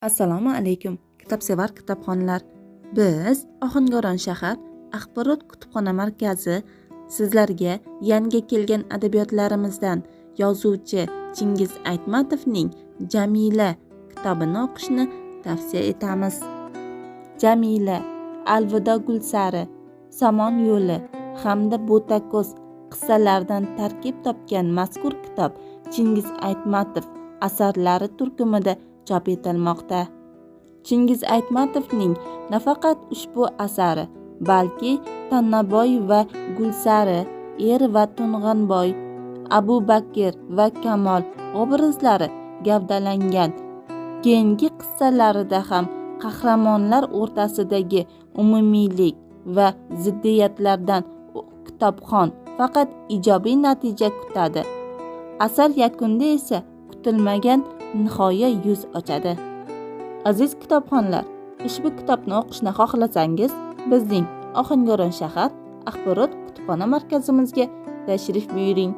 Assalomu alaykum, kitobsevar kitobxonlar. Biz Ohangaron shahar axborot kutubxona markazi sizlarga yangi kelgan adabiyotlarimizdan yozuvchi Chingiz Aytmatovning Jamila kitobini o'qishni tavsiya etamiz. Jamila, Alvido Gulsari, Somon yo'li hamda Bo'tako'z qissalaridan tarkib topgan mazkur kitob Chingiz Aytmatov asarlari turkumida chop etilmoqda. Chingiz Aytmatovning nafaqat ushbu asari, balki Tannaboy va Gulsari, Er va To'ng'onboy, Abu Bakr va Kamol obrazlari gavdalangan keyingi qissalarida ham qahramonlar o'rtasidagi umumiylik va ziddiyatlardan kitobxon faqat ijobiy natija kutadi. Asar yakunida esa kutilmagan nihoya yuz ochadi. Aziz kitobxonlar, ushbu kitobni o'qishni xohlasangiz, bizning Ohangaron shahar axborot kutubxona markazimizga tashrif buyuring.